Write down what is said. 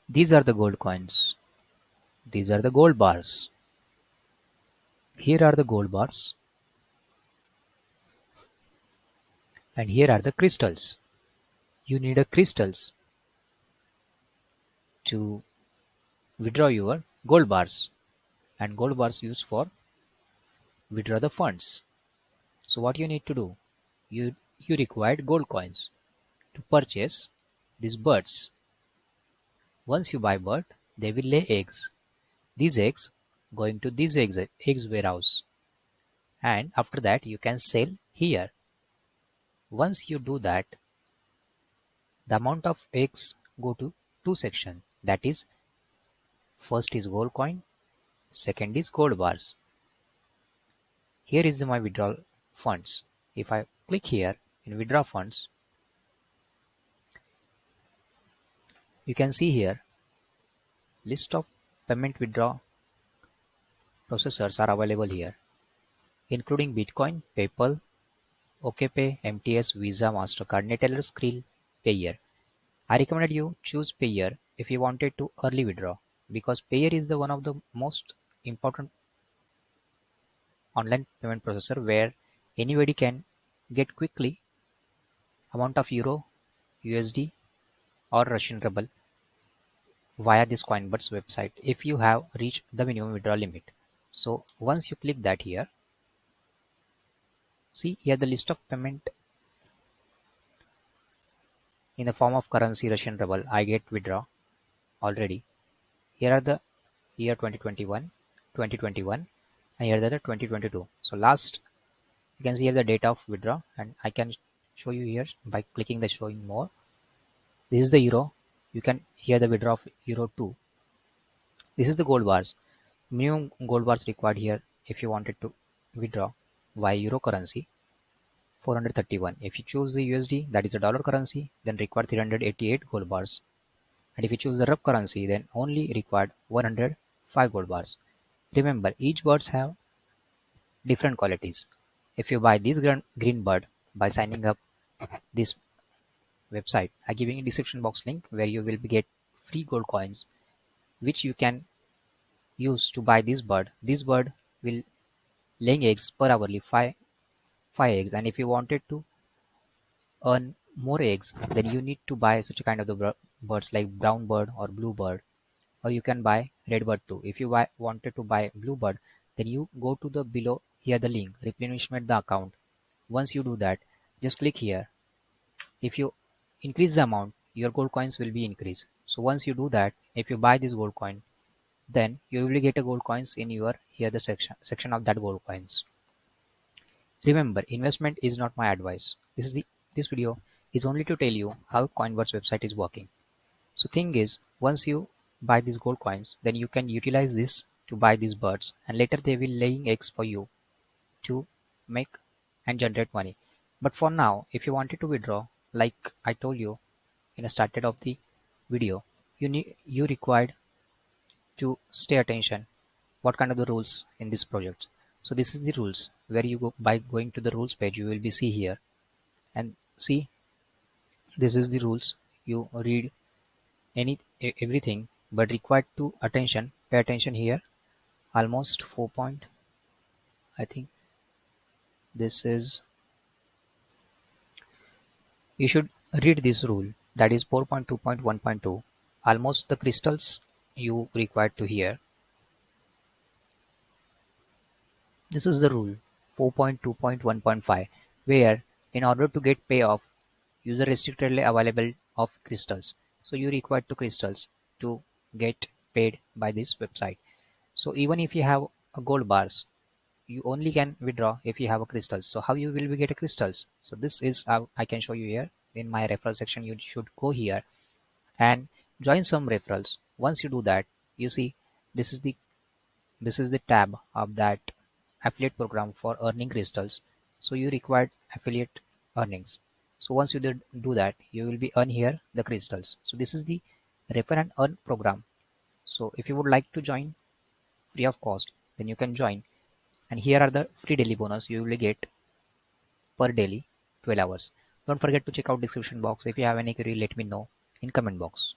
These are the gold coins. These are the gold bars. Here are the gold bars, and here are the crystals. You need a crystals to withdraw your gold bars, and gold bars used for withdraw the funds. So what you need to do? You required gold coins to purchase these birds. Once you buy bird, they will lay eggs. These eggs going to this eggs warehouse, and after that you can sell here. Once you do that, the amount of eggs go to two sections. That is, first is gold coin, second is gold bars. Here is my withdrawal funds. If I click here in withdraw funds, you can see here list of payment withdraw processors are available here, including Bitcoin, PayPal, OKPay, MTS, Visa, Mastercard, Neteller, Skrill, Payeer. I recommended you choose Payeer if you wanted to early withdraw, because Payeer is the one of the most important online payment processor where anybody can get quickly amount of euro, USD or Russian ruble via this Coinbirds website if you have reached the minimum withdrawal limit. So once you click that here, see here the list of payment in the form of currency Russian ruble I get withdraw already. Here are the year 2021, 2021 and here are the 2022. So last you can see here the date of withdraw, and I can show you here by clicking the showing more. This is the euro. You can hear the withdraw of euro 2. This is the gold bars. Minimum gold bars required here if you wanted to withdraw via euro currency 431. If you choose the USD, that is a dollar currency, then require 388 gold bars. And if you choose the rep currency, then only required 105 gold bars. Remember, each birds have different qualities. If you buy this green bird by signing up this website, I giving a description box link where you will get free gold coins which you can use to buy this bird. This bird will laying eggs per hourly five eggs, and if you wanted to earn more eggs, then you need to buy such a kind of the birds like brown bird or blue bird, or you can buy red bird too. If you wanted to buy blue bird, then you go to the below here the link replenishment the account. Once you do that, just click here. If you increase the amount, your gold coins will be increased. So once you do that, if you buy this gold coin, then you will get a gold coins in your here the section of that gold coins. Remember, investment is not my advice. This video is only to tell you how Coinbirds website is working. So thing is, once you buy these gold coins, then you can utilize this to buy these birds, and later they will laying eggs for you to make and generate money. But for now, if you wanted to withdraw, like I told you in the started of the video, you required to stay attention what kind of the rules in this project. So this is the rules where you go by going to the rules page, you will be see here and see this is the rules. You read everything, but required to attention, pay attention here. Almost 4 point, I think this is, you should read this rule, that is 4.2.1.2. Almost the crystals you required to hear. This is the rule 4.2.1.5, where in order to get payoff, user restrictedly available of crystals. So you require two crystals to get paid by this website. So even if you have a gold bars, you only can withdraw if you have a crystals. So how you will get a crystals? So this is how I can show you here in my referral section. You should go here and join some referrals. Once you do that, you see this is the tab of that affiliate program for earning crystals. So you required affiliate earnings. So once you do that, you will be earn here the crystals. So this is the refer and earn program. So if you would like to join free of cost, then you can join, and here are the free daily bonus you will get per daily 12 hours. Don't forget to check out description box. If you have any query, let me know in comment box.